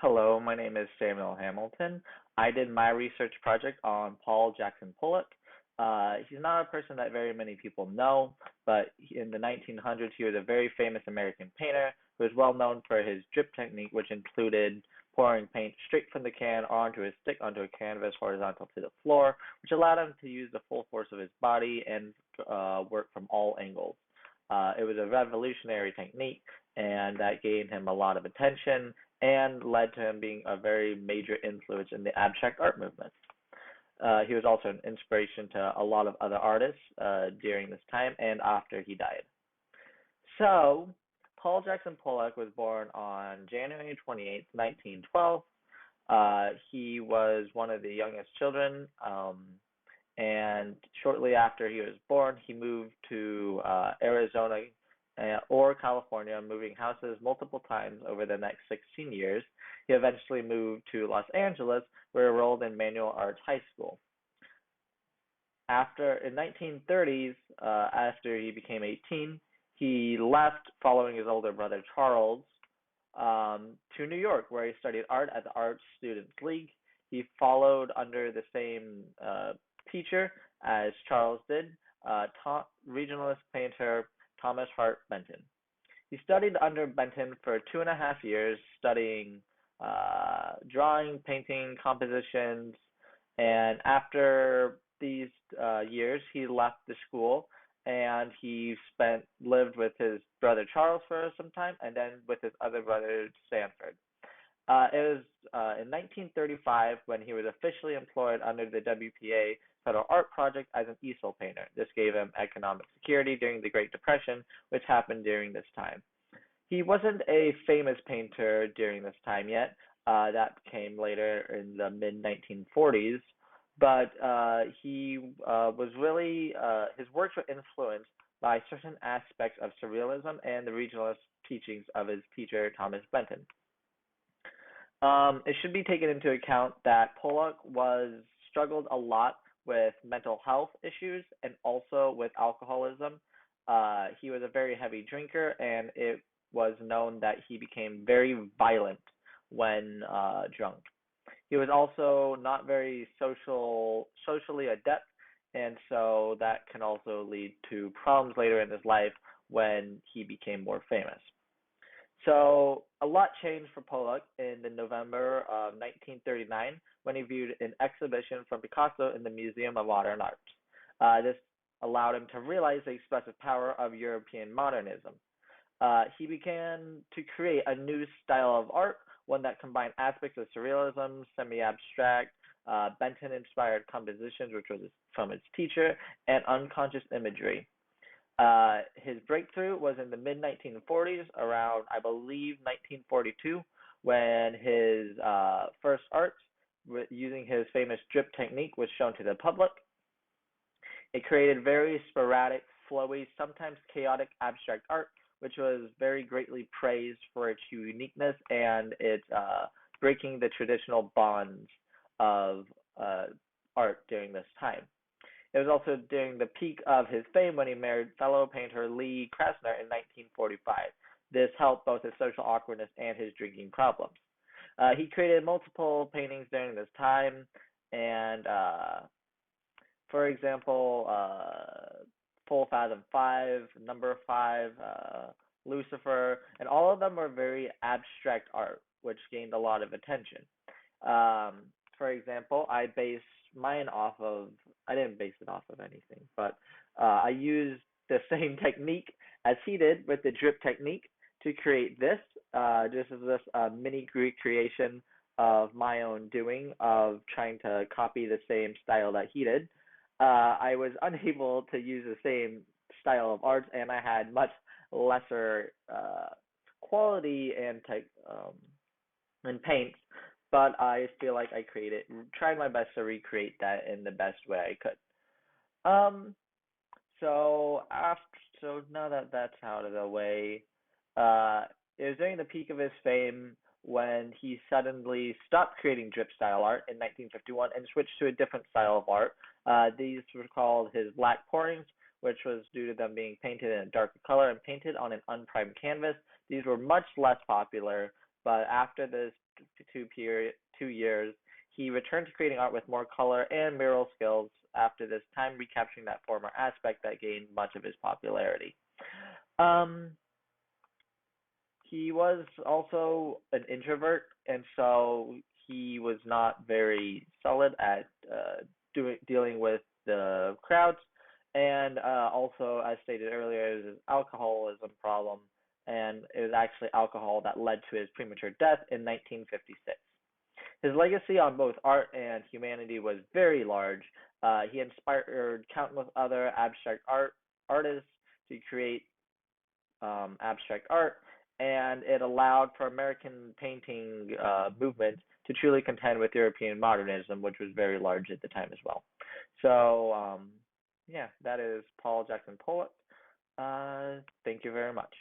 Hello, my name is Samuel Hamilton. I did my research project on Paul Jackson Pollock. He's not a person that very many people know, but in the 1900s, he was a very famous American painter who was well known for his drip technique, which included pouring paint straight from the can onto a stick onto a canvas horizontal to the floor, which allowed him to use the full force of his body and work from all angles. It was a revolutionary technique, and that gained him a lot of attention and led to him being a very major influence in the abstract art movement. He was also an inspiration to a lot of other artists during this time and after he died. So, Paul Jackson Pollock was born on January 28th, 1912. He was one of the youngest children, and shortly after he was born, he moved to Arizona or California, moving houses multiple times over the next 16 years. He eventually moved to Los Angeles, where he enrolled in Manual Arts High School. In 1930s, after he became 18, he left following his older brother Charles to New York, where he studied art at the Art Students League. He followed under the same teacher as Charles did, regionalist painter Thomas Hart Benton. He studied under Benton for 2.5 years, studying drawing, painting, compositions, and after these years, he left the school and he lived with his brother Charles for some time, and then with his other brother Sanford. It was in 1935 when he was officially employed under the WPA Federal Art Project as an easel painter. This gave him economic security during the Great Depression, which happened during this time. He wasn't a famous painter during this time yet. That came later in the mid-1940s, but he was really, his works were influenced by certain aspects of surrealism and the regionalist teachings of his teacher, Thomas Benton. It should be taken into account that Pollock struggled a lot with mental health issues and also with alcoholism. He was a very heavy drinker, and it was known that he became very violent when drunk. He was also not very socially adept, and so that can also lead to problems later in his life when he became more famous. So a lot changed for Pollock in the November of 1939 when he viewed an exhibition from Picasso in the Museum of Modern Art. This allowed him to realize the expressive power of European modernism. He began to create a new style of art, one that combined aspects of surrealism, semi-abstract, Benton-inspired compositions, which was from his teacher, and unconscious imagery. His breakthrough was in the mid-1940s, around, I believe, 1942, when his first art, using his famous drip technique, was shown to the public. It created very sporadic, flowy, sometimes chaotic abstract art, which was very greatly praised for its uniqueness and its breaking the traditional bonds of art during this time. It was also during the peak of his fame when he married fellow painter Lee Krasner in 1945. This helped both his social awkwardness and his drinking problems. He created multiple paintings during this time, and for example, Full Fathom 5, Number 5, Lucifer, and all of them were very abstract art, which gained a lot of attention. For example, I didn't base it off of anything, but I used the same technique as he did with the drip technique to create this. This is this mini recreation of my own doing of trying to copy the same style that he did. I was unable to use the same style of art, and I had much lesser quality and paints, but I feel like I tried my best to recreate that in the best way I could. So now that that's out of the way, it was during the peak of his fame when he suddenly stopped creating drip style art in 1951 and switched to a different style of art. These were called his black pourings, which was due to them being painted in a darker color and painted on an unprimed canvas. These were much less popular But after this 2 years, he returned to creating art with more color and mural skills. After this time, recapturing that former aspect that gained much of his popularity. Um, he was also an introvert, and so he was not very solid at dealing with the crowds. And also, as stated earlier, it was his alcoholism problem, and it was actually alcohol that led to his premature death in 1956. His legacy on both art and humanity was very large. He inspired countless other artists to create abstract art, and it allowed for American painting movement to truly contend with European modernism, which was very large at the time as well. So, yeah, that is Paul Jackson Pollock. Thank you very much.